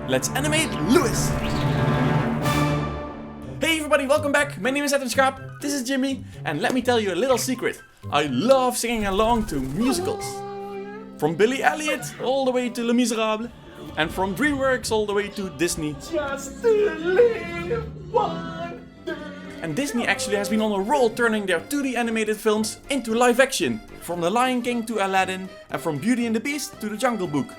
let's animate Louis! Hey everybody, welcome back. My name is Sandra Schaap, this is Jimmy, and let me tell you a little secret. I love singing along to musicals. From Billy Elliot all the way to Les Miserables, and from DreamWorks all the way to Disney. Just to live wonder. And Disney actually has been on a roll turning their 2D animated films into live action. From The Lion King to Aladdin, and from Beauty and the Beast to The Jungle Book.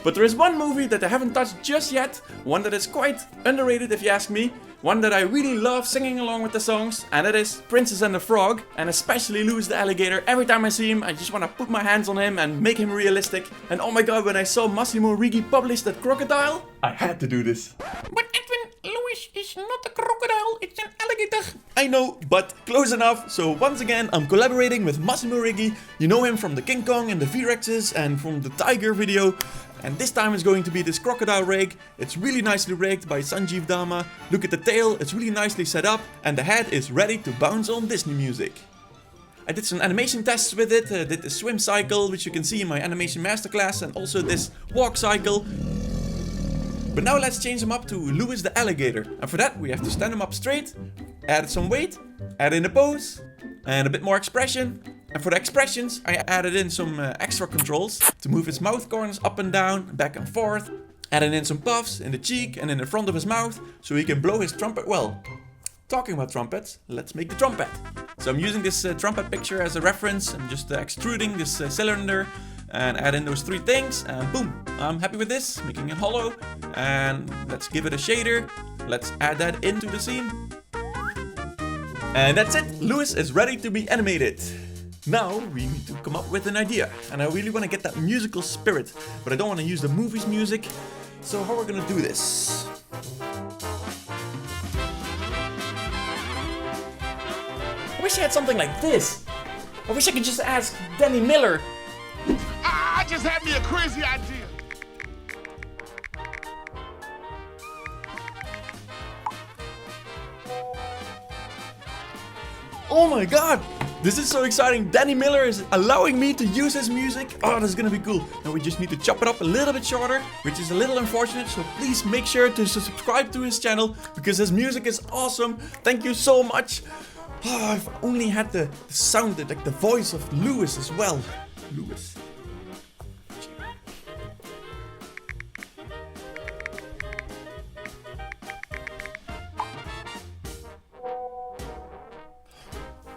But there is one movie that I haven't touched just yet, one that is quite underrated if you ask me, one that I really love singing along with the songs, and that is Princess and the Frog, and especially Louis the Alligator. Every time I see him, I just want to put my hands on him and make him realistic. And oh my god, when I saw Massimo Righi publish that crocodile, I had to do this. But Edwin, Louis is not a crocodile, it's an alligator. I know, but close enough. So once again, I'm collaborating with Massimo Righi. You know him from the King Kong and the V-Rexes and from the Tiger video. And this time it's going to be this crocodile rig. It's really nicely rigged by Sanjeev Dama. Look at the tail, it's really nicely set up. And the head is ready to bounce on Disney music. I did some animation tests with it. Did the swim cycle, which you can see in my animation masterclass. And also this walk cycle. But now let's change him up to Louis the Alligator. And for that we have to stand him up straight. Add some weight. Add in a pose. And a bit more expression. And for the expressions, I added in some extra controls to move his mouth corners up and down, back and forth. Added in some puffs in the cheek and in the front of his mouth, so he can blow his trumpet well. Talking about trumpets, let's make the trumpet. So I'm using this trumpet picture as a reference. I'm just extruding this cylinder and add in those three things, and boom, I'm happy with this, making it hollow. And let's give it a shader. Let's add that into the scene. And that's it, Louis is ready to be animated. Now we need to come up with an idea, and I really want to get that musical spirit, but I don't want to use the movie's music. So how are we gonna do this? I wish I had something like this. I wish I could just ask Danny Miller. I just had me a crazy idea. Oh my god! This is so exciting. Danny Miller is allowing me to use his music. Oh, this is gonna be cool. Now we just need to chop it up a little bit shorter, which is a little unfortunate. So please make sure to subscribe to his channel because his music is awesome. Thank you so much. Oh, if I only had the sound, like the voice of Louis as well. Louis.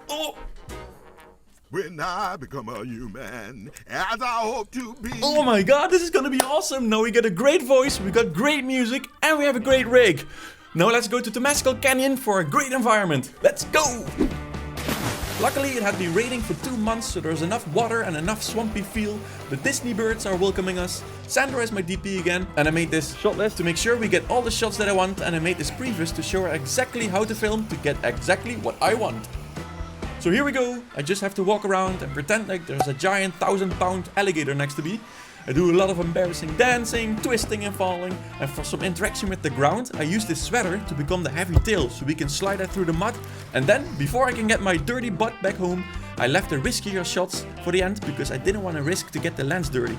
Oh. When I become a human, as I hope to be. Oh my god, this is gonna be awesome! Now we get a great voice, we got great music, and we have a great rig. Now let's go to Temescal Canyon for a great environment. Let's go! Luckily it had been raining for 2 months, so there's enough water and enough swampy feel. The Disney birds are welcoming us. Sandra is my DP again, and I made this shot list to make sure we get all the shots that I want, and I made this previous to show her exactly how to film to get exactly what I want. So here we go. I just have to walk around and pretend like there's a giant 1,000-pound alligator next to me. I do a lot of embarrassing dancing, twisting and falling, and for some interaction with the ground, I use this sweater to become the heavy tail so we can slide that through the mud. And then, before I can get my dirty butt back home, I left the riskier shots for the end because I didn't want to risk to get the lens dirty.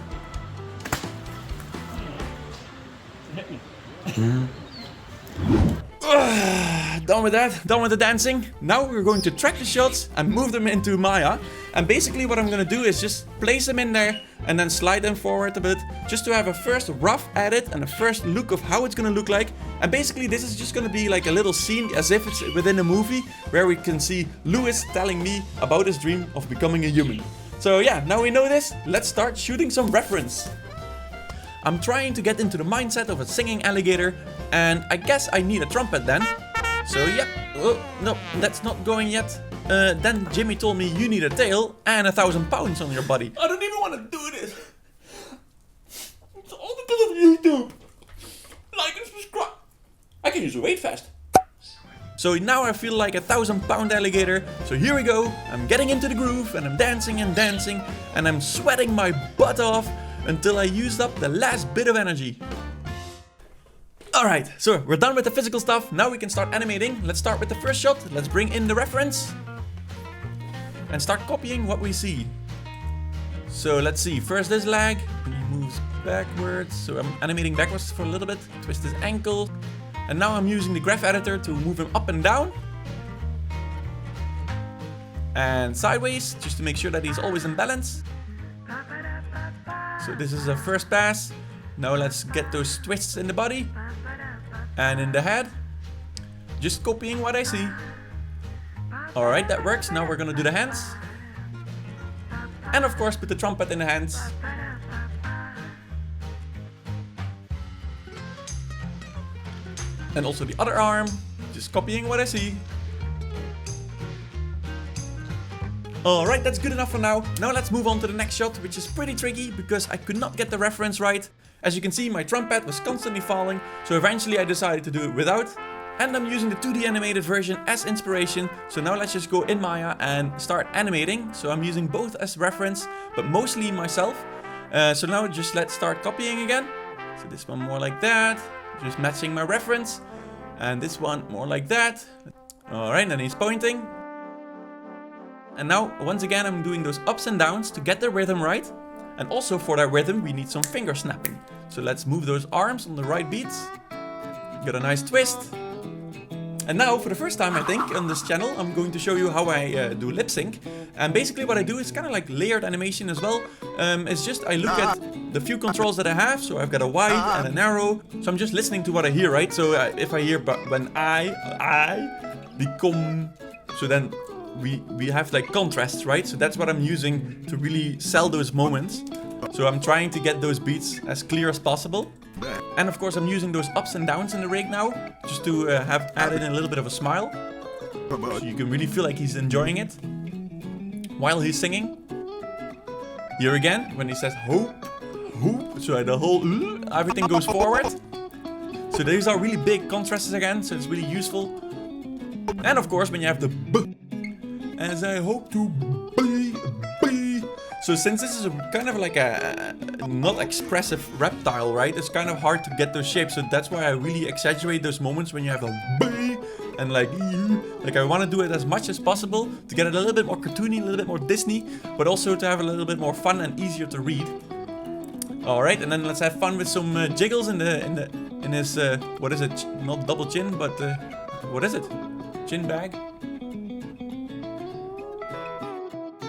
Done with that, done with the dancing. Now we're going to track the shots and move them into Maya. And basically what I'm gonna do is just place them in there and then slide them forward a bit, just to have a first rough edit and a first look of how it's gonna look like. And basically this is just gonna be like a little scene as if it's within a movie where we can see Louis telling me about his dream of becoming a human. So yeah, now we know this, let's start shooting some reference. I'm trying to get into the mindset of a singing alligator, and I guess I need a trumpet then. So yeah, oh, no, that's not going yet. Then Jimmy told me you need a tail and 1,000 pounds on your body. I don't even want to do this. It's all because of YouTube. Like and subscribe. I can use a weight fast. So now I feel like a 1,000-pound alligator. So here we go. I'm getting into the groove and I'm dancing and dancing. And I'm sweating my butt off until I used up the last bit of energy. Alright, so we're done with the physical stuff. Now we can start animating. Let's start with the first shot. Let's bring in the reference. And start copying what we see. So let's see. First this leg. moves backwards. So I'm animating backwards for a little bit. Twist his ankle. And now I'm using the graph editor to move him up and down. And sideways, just to make sure that he's always in balance. So this is a first pass. Now let's get those twists in the body. And in the head. Just copying what I see. Alright, that works. Now we're gonna do the hands. And of course put the trumpet in the hands. And also the other arm. Just copying what I see. Alright, that's good enough for now. Now let's move on to the next shot, which is pretty tricky because I could not get the reference right. As you can see, my trumpet was constantly falling, so eventually I decided to do it without. And I'm using the 2D animated version as inspiration, so now let's just go in Maya and start animating. So I'm using both as reference, but mostly myself. So now just let's start copying again. So this one more like that, just matching my reference. And this one more like that. Alright, then he's pointing. And now, once again, I'm doing those ups and downs to get the rhythm right. And also for that rhythm, we need some finger snapping. So let's move those arms on the right beats. Got a nice twist. And now, for the first time, I think, on this channel, I'm going to show you how I do lip sync. And basically what I do is kind of like layered animation as well. It's just, I look at the few controls that I have. So I've got a wide and a narrow. So I'm just listening to what I hear, right? So if I hear, but when the come, so then we have like contrasts, right? So that's what I'm using to really sell those moments. So I'm trying to get those beats as clear as possible. And of course I'm using those ups and downs in the rig now, just to have added in a little bit of a smile. So you can really feel like he's enjoying it while he's singing. Here again, when he says hope, hope, so the whole everything goes forward. So these are really big contrasts again, so it's really useful. And of course when you have the b, as I hope to be. So since this is kind of like a not expressive reptile, right? It's kind of hard to get those shapes. So that's why I really exaggerate those moments when you have a b and like I want to do it as much as possible to get it a little bit more cartoony, a little bit more Disney, but also to have a little bit more fun and easier to read. All right, and then let's have fun with some jiggles in his what is it? Not double chin, but what is it? Chin bag.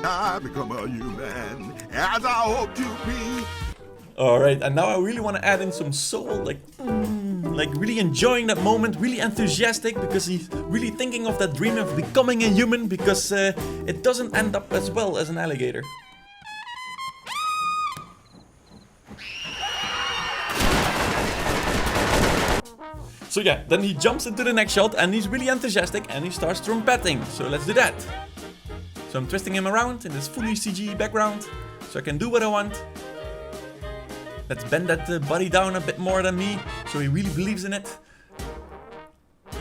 I become a human as I hope to be. Alright, and now I really want to add in some soul, like really enjoying that moment, really enthusiastic, because he's really thinking of that dream of becoming a human, because it doesn't end up as well as an alligator. So yeah, then he jumps into the next shot and he's really enthusiastic and he starts trumpeting. So let's do that. So I'm twisting him around in this fully CG background, so I can do what I want. Let's bend that body down a bit more than me, so he really believes in it.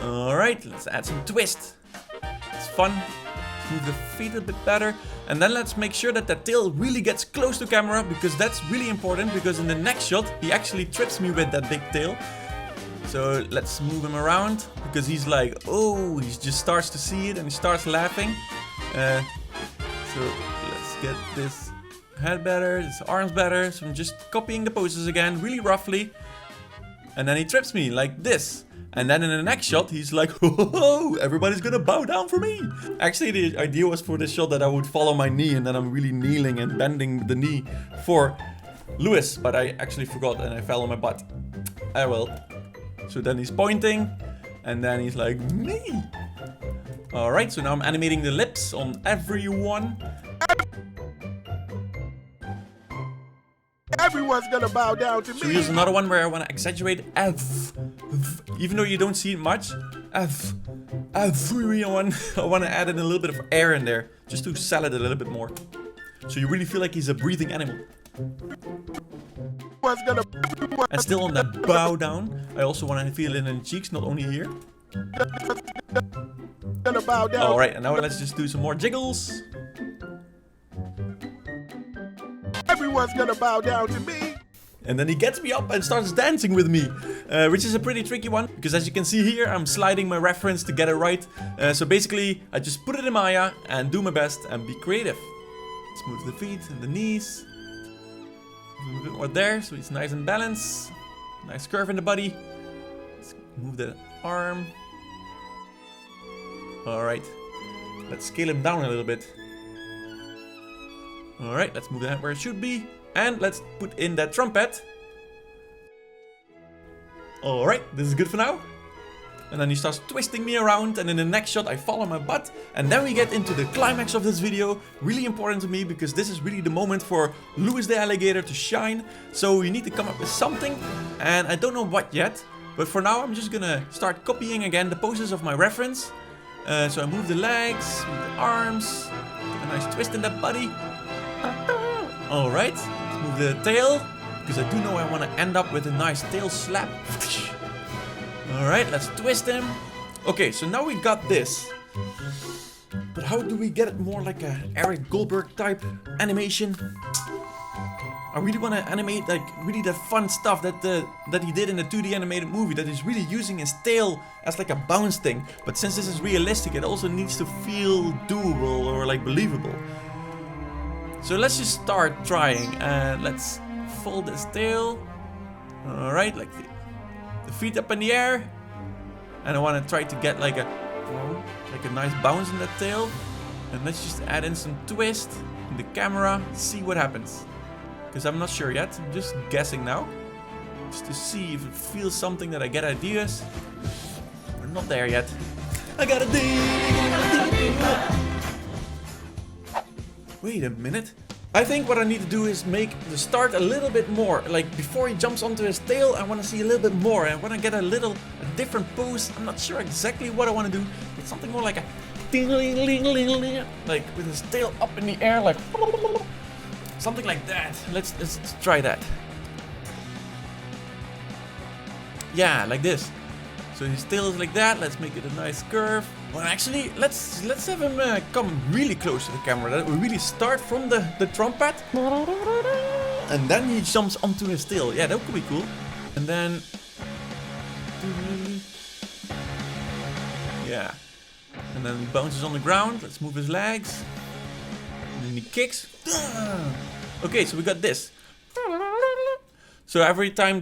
Alright, let's add some twist. It's fun. Let's move the feet a bit better. And then let's make sure that the tail really gets close to camera, because that's really important, because in the next shot, he actually trips me with that big tail. So let's move him around, because he's like, oh, he just starts to see it and he starts laughing. So let's get this head better, his arms better. So I'm just copying the poses again, really roughly. And then he trips me like this. And then in the next shot, he's like, oh, everybody's gonna bow down for me. Actually, the idea was for this shot that I would follow my knee, and then I'm really kneeling and bending the knee for Louis. But I actually forgot and I fell on my butt. I will. So then he's pointing, and then he's like, me. Alright, so now I'm animating the lips on everyone. Everyone's gonna bow down to me. So here's another one where I want to exaggerate F. Even though you don't see it much. F. Everyone. I want to add in a little bit of air in there, just to sell it a little bit more. So you really feel like he's a breathing animal. And still on that bow down, I also want to feel it in the cheeks, not only here. Alright, and now let's just do some more jiggles. Everyone's gonna bow down to me. And then he gets me up and starts dancing with me, which is a pretty tricky one, because as you can see here, I'm sliding my reference to get it right. So basically, I just put it in Maya and do my best and be creative. Let's move the feet and the knees. A bit more there, so he's nice and balanced. Nice curve in the body. Let's move the arm. Alright. Let's scale him down a little bit. Alright, let's move that where it should be. And let's put in that trumpet. Alright, this is good for now. And then he starts twisting me around, and in the next shot I follow my butt. And then we get into the climax of this video. Really important to me, because this is really the moment for Louis the Alligator to shine. So we need to come up with something, and I don't know what yet. But for now I'm just gonna start copying again the poses of my reference. So I move the legs, move the arms, get a nice twist in that body. Alright, let's move the tail, because I do know I want to end up with a nice tail slap. Alright, let's twist him. Okay, so now we got this. But how do we get it more like a Eric Goldberg type animation? I really want to animate like really the fun stuff that he did in the 2D animated movie, that he's really using his tail as like a bounce thing. But since this is realistic, it also needs to feel doable or like believable. So let's just start trying, and let's fold his tail. Alright, like the feet up in the air. And I want to try to get like a nice bounce in that tail. And let's just add in some twist in the camera, see what happens. Because I'm not sure yet, I'm just guessing now. Just to see if it feels something, that I get ideas. We're not there yet. I got a idea. Wait a minute. I think what I need to do is make the start a little bit more. Like before he jumps onto his tail, I want to see a little bit more. I want to get a different pose. I'm not sure exactly what I want to do. But something more like a ding-ling-ling-ling-ling. Like with his tail up in the air, like something like that. Let's try that. Yeah, like this. So his tail is like that. Let's make it a nice curve. Well, actually, let's have him come really close to the camera. That we really start from the trumpet, and then he jumps onto his tail. Yeah, that could be cool. And then, yeah, and then he bounces on the ground. Let's move his legs, and then he kicks. Okay, so we got this. So every time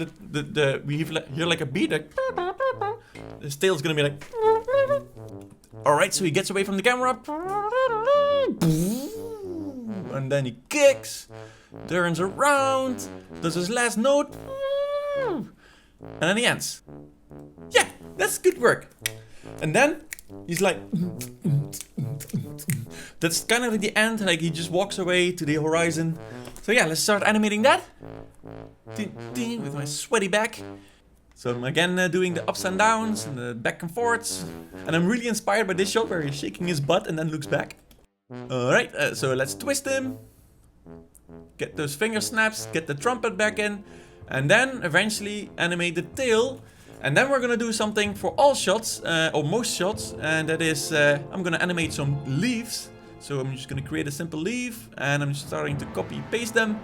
we hear like a beat, like, his tail's gonna be like. Alright, so he gets away from the camera. And then he kicks, turns around, does his last note, and then he ends. Yeah, that's good work. And then he's like, that's kind of at the end, like he just walks away to the horizon. So yeah, let's start animating that. With my sweaty back. So I'm again doing the ups and downs and the back and forths. And I'm really inspired by this shot where he's shaking his butt and then looks back. Alright, so let's twist him. Get those finger snaps, get the trumpet back in. And then eventually animate the tail. And then we're gonna do something for all shots, or most shots. And that is, I'm gonna animate some leaves. So I'm just gonna create a simple leaf. And I'm starting to copy paste them.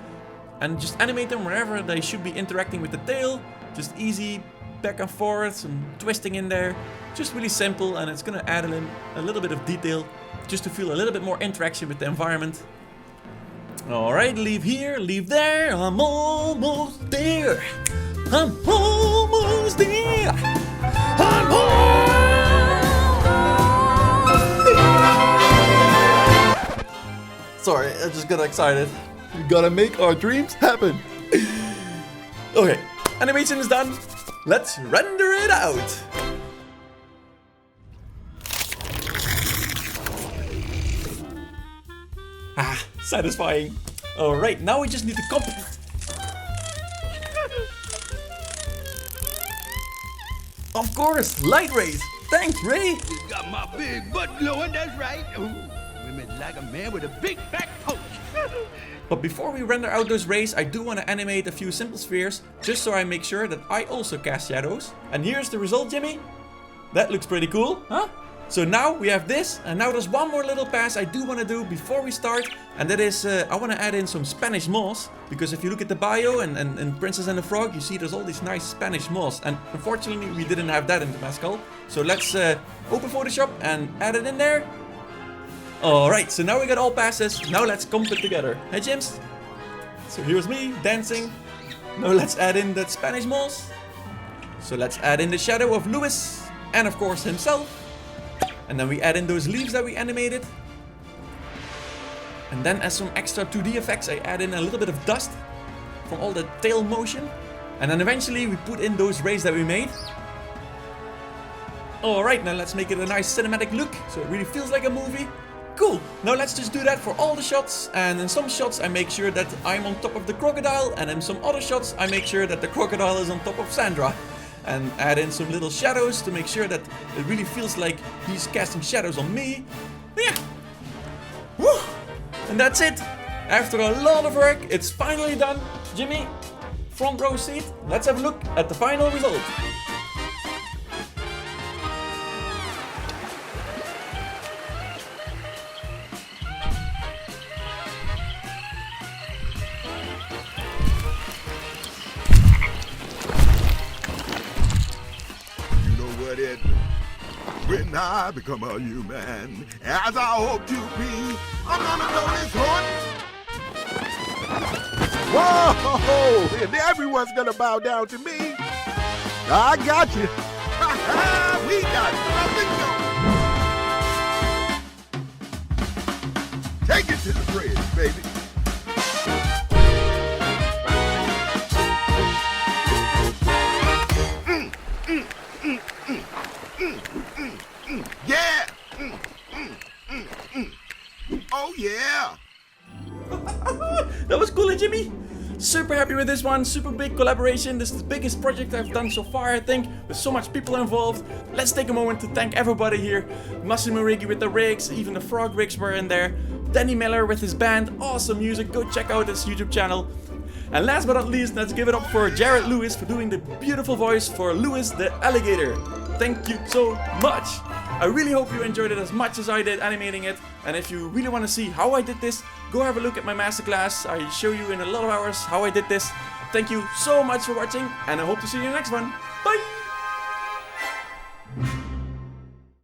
And just animate them wherever they should be interacting with the tail. Just easy back and forth, some twisting in there. Just really simple, and it's gonna add a little bit of detail just to feel a little bit more interaction with the environment. Alright, leave here, leave there. I'm almost there. I'm almost there. I'm almost there. Sorry, I just got excited. We gotta make our dreams happen. Okay. Animation is done. Let's render it out. Ah, satisfying. Alright, now we just need to copy. Of course, light rays. Thanks, Ray. Just got my big butt glowing, that's right. Ooh, women like a man with a big back poach. But before we render out those rays, I do want to animate a few simple spheres, just so I make sure that I also cast shadows. And here's the result, Jimmy. That looks pretty cool, huh? So now we have this, and now there's one more little pass I do want to do before we start. And that is, I want to add in some Spanish moss. Because if you look at the bio and Princess and the Frog, you see there's all these nice Spanish moss. And unfortunately, we didn't have that in the Pascal. So let's open Photoshop and add it in there. Alright, so now we got all passes. Now let's comp it together. Hey, Jims? So here's me dancing. Now let's add in that Spanish moss. So let's add in the shadow of Louis and of course himself. And then we add in those leaves that we animated. And then as some extra 2D effects, I add in a little bit of dust from all the tail motion. And then eventually we put in those rays that we made. Alright, now let's make it a nice cinematic look, so it really feels like a movie. Cool, now let's just do that for all the shots. And in some shots I make sure that I'm on top of the crocodile, and in some other shots I make sure that the crocodile is on top of Sandra. And add in some little shadows to make sure that it really feels like he's casting shadows on me. Yeah. Woo! And that's it. After a lot of work, it's finally done. Jimmy, front row seat, let's have a look at the final result. When I become a human, as I hope to be, I'm gonna know this horn. Whoa! And everyone's gonna bow down to me. I got you. We got something going. Take it to the bridge, baby. Yeah! Oh yeah! That was cool, Jimmy? Super happy with this one, super big collaboration. This is the biggest project I've done so far, I think, with so much people involved. Let's take a moment to thank everybody here. Massimo Righi with the rigs, even the frog rigs were in there. Danny Miller with his band, awesome music, go check out his YouTube channel. And last but not least, let's give it up for Jared Lewis for doing the beautiful voice for Louis the Alligator. Thank you so much! I really hope you enjoyed it as much as I did animating it. And if you really want to see how I did this, go have a look at my masterclass. I show you in a lot of hours how I did this. Thank you so much for watching, and I hope to see you in the next one. Bye!